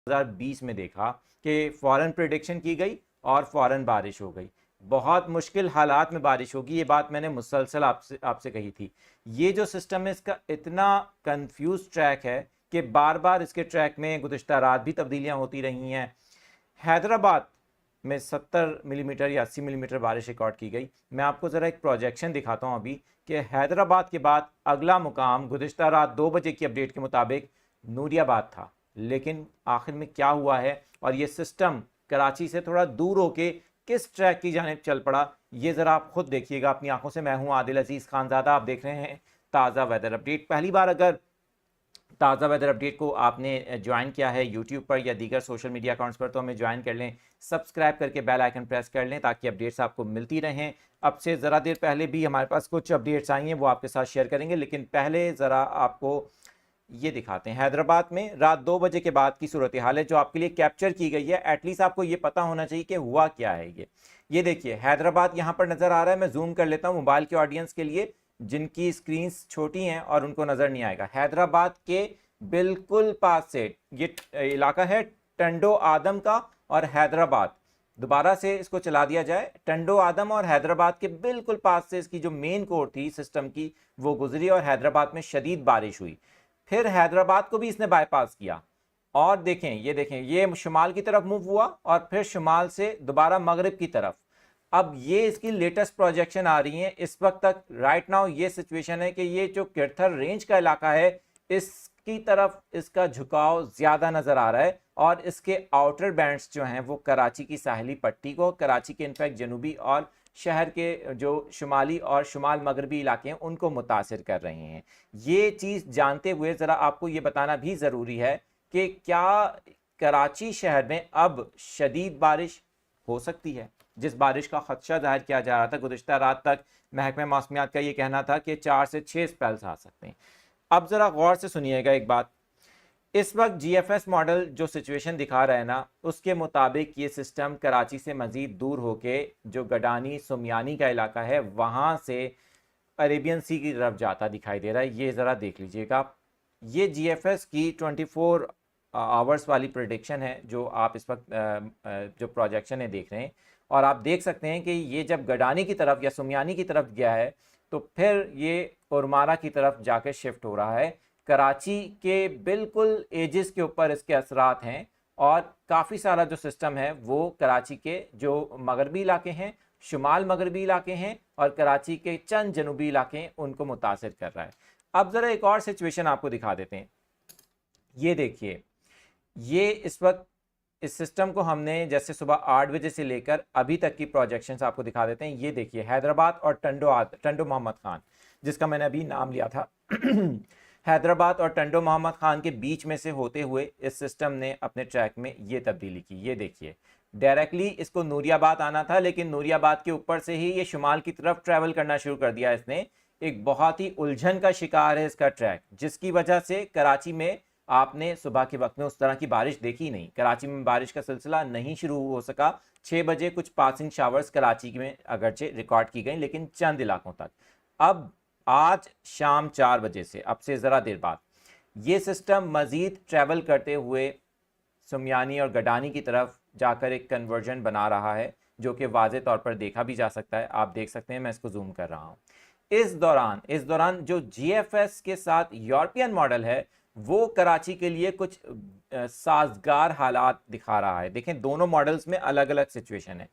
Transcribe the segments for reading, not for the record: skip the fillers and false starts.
2020 में देखा कि फ़ौरन प्रेडिक्शन की गई और फ़ौरन बारिश हो गई। बहुत मुश्किल हालात में बारिश होगी, ये बात मैंने मुसलसल आपसे आपसे कही थी। ये जो सिस्टम है इसका इतना कंफ्यूज ट्रैक है कि बार बार इसके ट्रैक में गुज़िश्ता रात भी तब्दीलियाँ होती रही हैं। हैदराबाद में 70 मिलीमीटर या 80 मिलीमीटर बारिश रिकॉर्ड की गई। मैं आपको ज़रा एक प्रोजेक्शन दिखाता हूँ अभी कि हैदराबाद के बाद अगला मुकाम गुज़िश्ता रात 2 बजे की अपडेट के मुताबिक नूरियाबाद था। लेकिन आखिर में क्या हुआ है और ये सिस्टम कराची से थोड़ा दूर होके किस ट्रैक की जानिब चल पड़ा, ये ज़रा आप खुद देखिएगा अपनी आंखों से। मैं हूं आदिल अजीज़ खानज़ादा, आप देख रहे हैं ताज़ा वेदर अपडेट। पहली बार अगर ताज़ा वेदर अपडेट को आपने ज्वाइन किया है यूट्यूब पर या दीगर सोशल मीडिया अकाउंट्स पर, तो हमें ज्वाइन कर लें, सब्सक्राइब करके बेल आइकन प्रेस कर लें ताकि अपडेट्स आपको मिलती रहें। अब से ज़रा देर पहले भी हमारे पास कुछ अपडेट्स आई हैं, वो आपके साथ शेयर करेंगे, लेकिन पहले ज़रा आपको ये दिखाते हैं। हैदराबाद में रात 2 बजे के बाद की सूरत हाल है जो आपके लिए कैप्चर की गई है। एटलीस्ट आपको ये पता होना चाहिए कि हुआ क्या है। ये देखिए हैदराबाद यहाँ पर नज़र आ रहा है। मैं जूम कर लेता हूँ मोबाइल के ऑडियंस के लिए जिनकी स्क्रीन छोटी हैं और उनको नज़र नहीं आएगा। हैदराबाद के बिल्कुल पास से ये इलाका है टंडो आदम का, और हैदराबाद, दोबारा से इसको चला दिया जाए, टंडो आदम और हैदराबाद के बिल्कुल पास से इसकी जो मेन कोर थी सिस्टम की वो गुजरी और हैदराबाद में शदीद बारिश हुई। फिर हैदराबाद को भी इसने बाईपास किया और देखें, ये देखें, ये शुमाल की तरफ मूव हुआ और फिर शुमाल से दोबारा मगरिब की तरफ। अब ये इसकी लेटेस्ट प्रोजेक्शन आ रही है इस वक्त तक। राइट नाउ ये सिचुएशन है कि ये जो किरथर रेंज का इलाका है इसकी तरफ इसका झुकाव ज्यादा नजर आ रहा है और इसके आउटर बैंड्स जो हैं वो कराची की साहिली पट्टी को, कराची के इनफैक्ट जनूबी और शहर के जो शुमाली और शुमाल मगरबी इलाके हैं उनको मुतासिर कर रहे हैं। ये चीज़ जानते हुए ज़रा आपको ये बताना भी ज़रूरी है कि क्या कराची शहर में अब शदीद बारिश हो सकती है। जिस बारिश का खदशा जाहिर किया जा रहा था गुज़िश्ता रात तक, महकमे मौसमियात का ये कहना था कि 4 से 6 स्पेल्स आ सकते हैं। अब ज़रा गौर से सुनिएगा एक बात, इस वक्त जीएफएस मॉडल जो सिचुएशन दिखा रहा है ना, उसके मुताबिक ये सिस्टम कराची से मज़ीद दूर होके जो गडानी सुमियानी का इलाका है वहाँ से अरेबियन सी की तरफ जाता दिखाई दे रहा है। ये ज़रा देख लीजिएगा, ये जीएफएस की 24 आवर्स वाली प्रेडिक्शन है जो आप इस वक्त जो प्रोजेक्शन है देख रहे हैं। और आप देख सकते हैं कि ये जब गडानी की तरफ या सुमियानी की तरफ गया है तो फिर ये उर्मारा की तरफ जाकर शिफ्ट हो रहा है। कराची के बिल्कुल एजिस के ऊपर इसके असरात हैं और काफ़ी सारा जो सिस्टम है वो कराची के जो मगरबी इलाके हैं, शुमाल मगरबी इलाके हैं और कराची के चंद जनूबी इलाके हैं उनको मुतासिर कर रहा है। अब ज़रा एक और सिचुएशन आपको दिखा देते हैं। ये देखिए, ये इस वक्त इस सिस्टम को हमने जैसे सुबह 8 बजे से लेकर अभी तक की प्रोजेक्शंस आपको दिखा देते हैं। ये देखिए हैदराबाद और टंडो मोहम्मद खान जिसका मैंने अभी नाम लिया था हैदराबाद और टंडो मोहम्मद खान के बीच में से होते हुए इस सिस्टम ने अपने ट्रैक में ये तब्दीली की। ये देखिए डायरेक्टली इसको नूरियाबाद आना था लेकिन नूरियाबाद के ऊपर से ही ये शुमाल की तरफ ट्रैवल करना शुरू कर दिया इसने। एक बहुत ही उलझन का शिकार है इसका ट्रैक, जिसकी वजह से कराची में आपने सुबह के वक्त में उस तरह की बारिश देखी नहीं। कराची में बारिश का सिलसिला नहीं शुरू हो सका। 6 बजे कुछ पासिंग शावर्स कराची में अगरचे रिकॉर्ड की गई लेकिन चंद इलाकों तक। अब आज शाम 4 बजे से, अब से ज़रा देर बाद, ये सिस्टम मज़ीद ट्रैवल करते हुए सुमियानी और गडानी की तरफ जाकर एक कन्वर्जन बना रहा है जो कि वाज़े तौर पर देखा भी जा सकता है। आप देख सकते हैं, मैं इसको जूम कर रहा हूँ। इस दौरान जो जीएफएस के साथ यूरोपियन मॉडल है वो कराची के लिए कुछ साजगार हालात दिखा रहा है। देखें दोनों मॉडल्स में अलग अलग सिचुएशन है।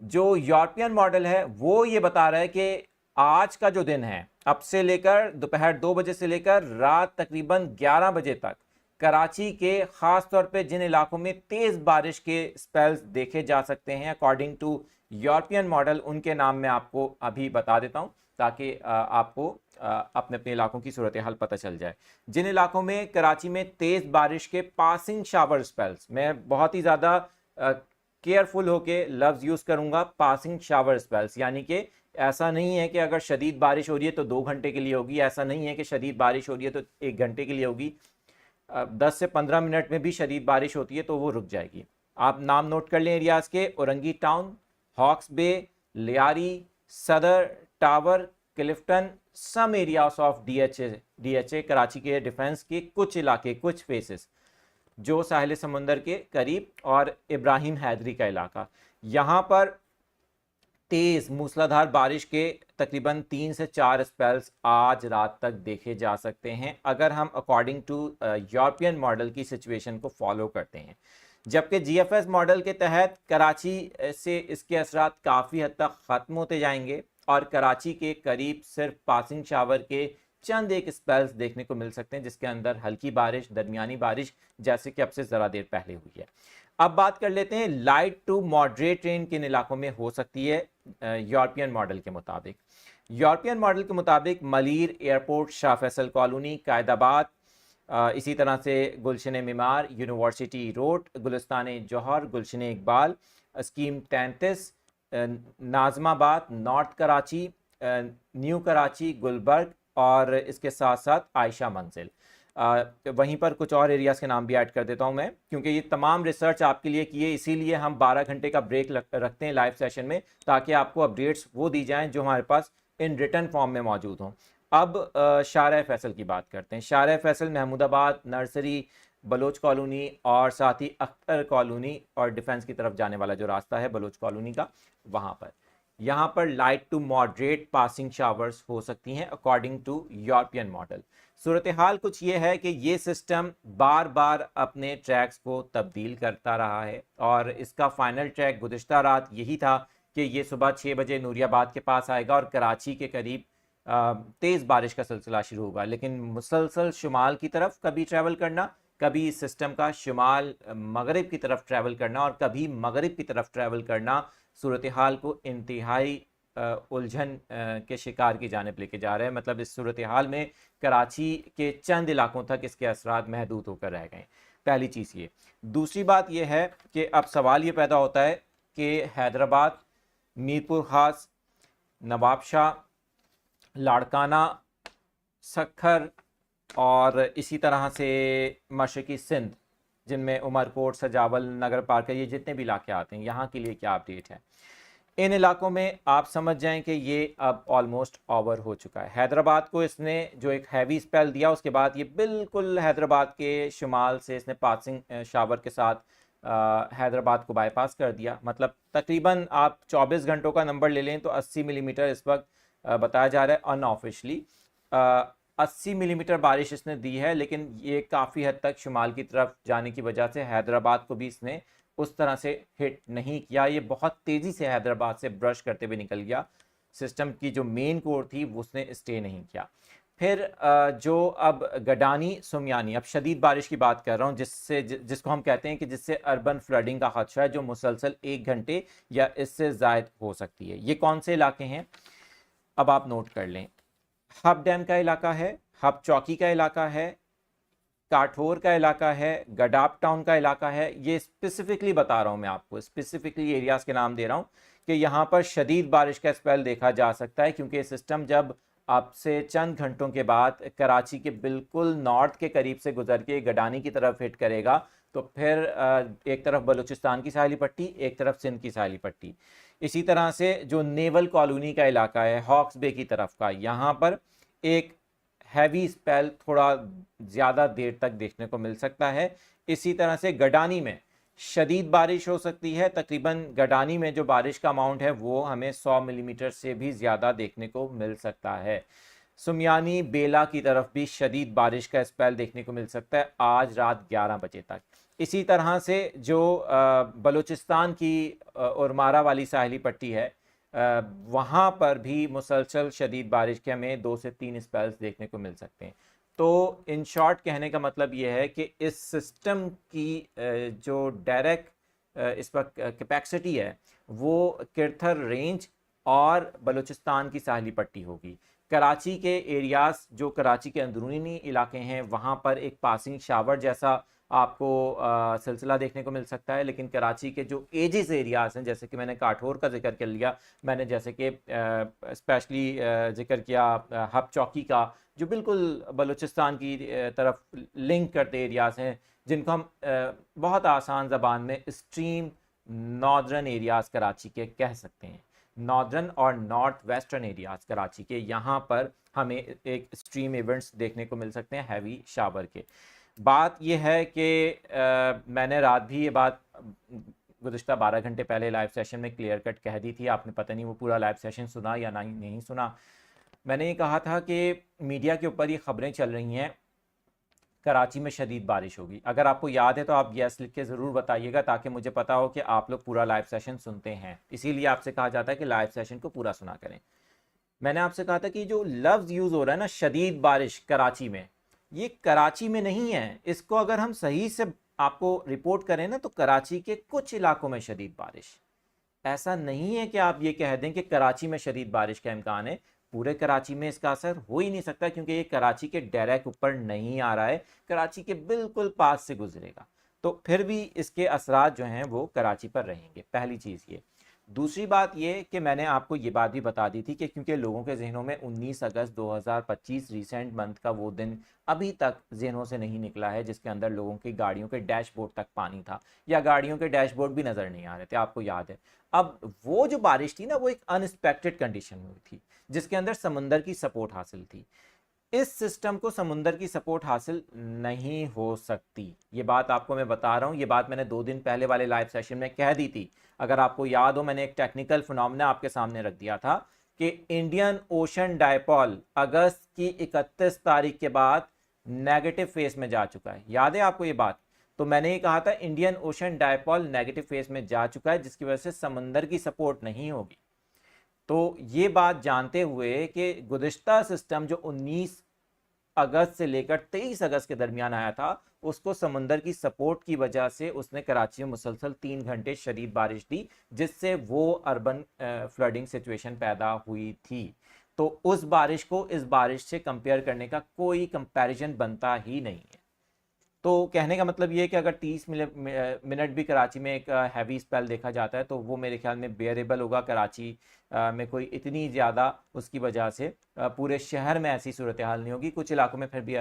जो यूरोपियन मॉडल है वो ये बता रहा है कि आज का जो दिन है, अब से लेकर दोपहर 2 बजे से लेकर रात तकरीबन 11 बजे तक कराची के ख़ास तौर पे जिन इलाकों में तेज़ बारिश के स्पेल्स देखे जा सकते हैं अकॉर्डिंग टू यूरोपियन मॉडल, उनके नाम मैं आपको अभी बता देता हूँ ताकि आपको अपने अपने इलाकों की सूरत हाल पता चल जाए। जिन इलाकों में कराची में तेज़ बारिश के पासिंग शावर स्पेल्स, मैं बहुत ही ज़्यादा केयरफुल होके लफ्ज़ यूज़ करूँगा, पासिंग शावर स्पेल्स, यानी कि ऐसा नहीं है कि अगर शदीद बारिश हो रही है तो 2 घंटे के लिए होगी, ऐसा नहीं है कि शदीद बारिश हो रही है तो 1 घंटे के लिए होगी। 10 से 15 मिनट में भी शदीद बारिश होती है तो वो रुक जाएगी। आप नाम नोट कर लें एरियाज़ के: Orangi Town, Hawks Bay, Lyari, Saddar, Tower, Clifton, some areas of DHA Karachi के डिफेंस के कुछ इलाके, कुछ फेसेस। जो साहिल समंदर के करीब, और इब्राहिम हैदरी का इलाका। यहाँ पर तेज़ मूसलाधार बारिश के तकरीबन 3 से 4 स्पेल्स आज रात तक देखे जा सकते हैं, अगर हम अकॉर्डिंग टू यूरोपियन मॉडल की सिचुएशन को फॉलो करते हैं। जबकि जीएफएस मॉडल के तहत कराची से इसके असरात काफ़ी हद तक ख़त्म होते जाएंगे और कराची के करीब सिर्फ पासिंग शावर के चंद एक स्पेल्स देखने को मिल सकते हैं, जिसके अंदर हल्की बारिश, दरमियानी बारिश, जैसे कि अब से ज़रा देर पहले हुई है। अब बात कर लेते हैं लाइट टू मॉडरेट रेन किन इलाकों में हो सकती है यूरोपियन मॉडल के मुताबिक। यूरोपियन मॉडल के मुताबिक मलीर एयरपोर्ट, शाह फैसल कॉलोनी, कायदाबाद, इसी तरह से Gulshan Maymar, university road, Gulistan Jauhar, Gulshan Iqbal, scheme 33, Nazimabad, north Karachi, new Karachi, Gulberg और इसके साथ साथ आयशा मंजिल। वहीं पर कुछ और एरियाज़ के नाम भी ऐड कर देता हूं मैं, क्योंकि ये तमाम रिसर्च आपके लिए किए, इसीलिए हम 12 घंटे का ब्रेक रखते हैं लाइव सेशन में, ताकि आपको अपडेट्स वो दी जाएं जो हमारे पास इन रिटर्न फॉर्म में मौजूद हों। अब शाहरा फैसल की बात करते हैं। शाहरा फैसल महमूदाबाद, नर्सरी, बलोच कॉलोनी और साथ ही अख्तर कॉलोनी और डिफेंस की तरफ जाने वाला जो रास्ता है बलोच कॉलोनी का, वहाँ पर यहाँ पर light to moderate passing showers हो सकती हैं अकॉर्डिंग टू यूरोपियन मॉडल। सूरत हाल कुछ ये है कि ये सिस्टम बार बार अपने ट्रैक्स को तब्दील करता रहा है और इसका फाइनल ट्रैक गुज़िश्ता रात यही था कि ये सुबह 6 बजे नूरियाबाद के पास आएगा और कराची के करीब तेज़ बारिश का सिलसिला शुरू होगा, लेकिन मुसलसल शुमाल की तरफ कभी ट्रैवल करना, कभी इस सिस्टम का शुमाल मगरिब की तरफ ट्रैवल करना और कभी मगरिब की तरफ ट्रैवल करना सूरत हाल को इंतहाई उलझन के शिकार की जानिब लेके जा रहे हैं। मतलब इस सूरत हाल में कराची के चंद इलाकों तक इसके असरात महदूद होकर रह गए। पहली चीज़ ये। दूसरी बात यह है कि अब सवाल ये पैदा होता है कि हैदराबाद, मीरपुर ख़ास, नवाबशाह, लाड़काना, सखर और इसी तरह से मशरकी सिंध, जिनमें उमरकोट, सजावल, नगर पार्क, ये जितने भी इलाके आते हैं, यहाँ के लिए क्या अपडेट है। इन इलाकों में आप समझ जाएं कि ये अब ऑलमोस्ट ओवर हो चुका है। हैदराबाद को इसने जो एक हैवी स्पेल दिया, उसके बाद ये बिल्कुल हैदराबाद के शुमाल से इसने पासिंग शावर के साथ हैदराबाद को बाईपास कर दिया। मतलब तकरीबन आप 24 घंटों का नंबर ले लें तो 80 मिलीमीटर इस वक्त बताया जा रहा है अनऑफिशली। 80 मिलीमीटर बारिश इसने दी है, लेकिन ये काफ़ी हद तक शुमाल की तरफ जाने की वजह से हैदराबाद को भी इसने उस तरह से हिट नहीं किया। ये बहुत तेज़ी से हैदराबाद से ब्रश करते हुए निकल गया। सिस्टम की जो मेन कोर थी उसने स्टे नहीं किया। फिर जो अब गडानी, सुमियानी, अब शदीद बारिश की बात कर रहा हूँ, जिसको हम कहते हैं कि जिससे अर्बन फ्लडिंग का खदशा है, जो मुसलसल 1 घंटे या इससे ज़ायद हो सकती है। ये कौन से इलाके हैं अब आप नोट कर लें। हब डैम का इलाका है, हब चौकी का इलाका है, काठोर का इलाका है, गडाप टाउन का इलाका है। ये स्पेसिफिकली बता रहा हूँ मैं आपको, स्पेसिफिकली एरियाज़ के नाम दे रहा हूँ कि यहाँ पर शदीद बारिश का स्पेल देखा जा सकता है, क्योंकि सिस्टम जब अब से चंद घंटों के बाद कराची के बिल्कुल नॉर्थ के करीब से गुजर के गडानी की तरफ हिट करेगा, तो फिर एक तरफ बलूचिस्तान की साहिली पट्टी, एक तरफ सिंध की साहिली पट्टी। इसी तरह से जो नेवल कॉलोनी का इलाका है हॉक्स बे की तरफ का, यहाँ पर एक हैवी स्पेल थोड़ा ज़्यादा देर तक देखने को मिल सकता है। इसी तरह से गडानी में शदीद बारिश हो सकती है। तकरीबन गडानी में जो बारिश का अमाउंट है वो हमें 100 मिलीमीटर से भी ज़्यादा देखने को मिल सकता है। सुमियानी, बेला की तरफ भी शदीद बारिश का स्पेल देखने को मिल सकता है आज रात 11 बजे तक। इसी तरह से जो बलूचिस्तान की उरमारा वाली साहिली पट्टी है, वहाँ पर भी मुसलसल शदीद बारिश के हमें 2 से 3 स्पेल्स देखने को मिल सकते हैं। तो इन शॉर्ट कहने का मतलब ये है कि इस सिस्टम की जो डायरेक्ट इस पर कैपेसिटी है वो किरथर रेंज और बलूचिस्तान की साहिली पट्टी होगी। कराची के एरियाज़, जो कराची के अंदरूनी इलाके हैं, वहाँ पर एक पासिंग शावर जैसा आपको सिलसिला देखने को मिल सकता है। लेकिन कराची के जो एजिस एरियाज़ हैं, जैसे कि मैंने काठोर का जिक्र कर लिया, मैंने जैसे कि स्पेशली जिक्र किया हब चौकी का, जो बिल्कुल बलूचिस्तान की तरफ लिंक करते एरियाज़ हैं, जिनको हम बहुत आसान ज़बान में एक्सट्रीम नॉर्दर्न एरियाज़ कराची के कह सकते हैं। नॉर्दर्न और नॉर्थ वेस्टर्न एरियाज़ कराची के, यहाँ पर हमें एक एक्सट्रीम इवेंट्स देखने को मिल सकते हैं हैवी शावर के। बात यह है कि मैंने रात भी ये बात गुज़िश्ता 12 घंटे पहले लाइव सेशन में क्लियर कट कह दी थी, आपने पता नहीं वो पूरा लाइव सेशन सुना या नहीं सुना। मैंने ये कहा था कि मीडिया के ऊपर ये खबरें चल रही हैं कराची में शदीद बारिश होगी। अगर आपको याद है तो आप यस लिख के ज़रूर बताइएगा ताकि मुझे पता हो कि आप लोग पूरा लाइव सेशन सुनते हैं, इसीलिए आपसे कहा जाता है कि लाइव सेशन को पूरा सुना करें। मैंने आपसे कहा था कि जो लफ्ज़ यूज़ हो रहा है ना शदीद बारिश कराची में, ये कराची में नहीं है। इसको अगर हम सही से आपको रिपोर्ट करें ना तो कराची के कुछ इलाकों में शदीद बारिश, ऐसा नहीं है कि आप ये कह दें कि कराची में शदीद बारिश का इम्कान है। पूरे कराची में इसका असर हो ही नहीं सकता क्योंकि ये कराची के डायरेक्ट ऊपर नहीं आ रहा है, कराची के बिल्कुल पास से गुजरेगा, तो फिर भी इसके असरात जो हैं वो कराची पर रहेंगे। पहली चीज़ ये। दूसरी बात ये कि मैंने आपको ये बात भी बता दी थी कि क्योंकि लोगों के जहनों में 19 अगस्त 2025 रिसेंट मंथ का वो दिन अभी तक जहनों से नहीं निकला है जिसके अंदर लोगों की गाड़ियों के डैशबोर्ड तक पानी था या गाड़ियों के डैशबोर्ड भी नज़र नहीं आ रहे थे, आपको याद है। अब वो जो बारिश थी ना वो एक अनएक्सपेक्टेड कंडीशन में हुई थी जिसके अंदर समुंदर की सपोर्ट हासिल थी। इस सिस्टम को समुंदर की सपोर्ट हासिल नहीं हो सकती, ये बात आपको मैं बता रहा हूँ। ये बात मैंने 2 दिन पहले वाले लाइव सेशन में कह दी थी। अगर आपको याद हो मैंने एक टेक्निकल फिनोमेना आपके सामने रख दिया था कि इंडियन ओशन डायपोल अगस्त की 31 तारीख के बाद नेगेटिव फेज में जा चुका है। याद है आपको ये बात? तो मैंने ये कहा था Indian ocean dipole negative phase में जा चुका है जिसकी वजह से समंदर की सपोर्ट नहीं होगी। तो ये बात जानते हुए कि गुज़िश्ता सिस्टम जो 19 अगस्त से लेकर 23 अगस्त के दरमियान आया था उसको समंदर की सपोर्ट की वजह से उसने कराची में मुसलसल 3 घंटे शदीद बारिश दी जिससे वो अर्बन फ्लडिंग सिचुएशन पैदा हुई थी। तो उस बारिश को इस बारिश से कंपेयर करने का कोई कंपैरिजन बनता ही नहीं है। तो कहने का मतलब ये है कि अगर 30 मिनट भी कराची में एक हैवी स्पेल देखा जाता है तो वो मेरे ख्याल में बेयरेबल होगा। कराची में कोई इतनी ज़्यादा उसकी वजह से पूरे शहर में ऐसी सूरत हाल नहीं होगी, कुछ इलाकों में फिर भी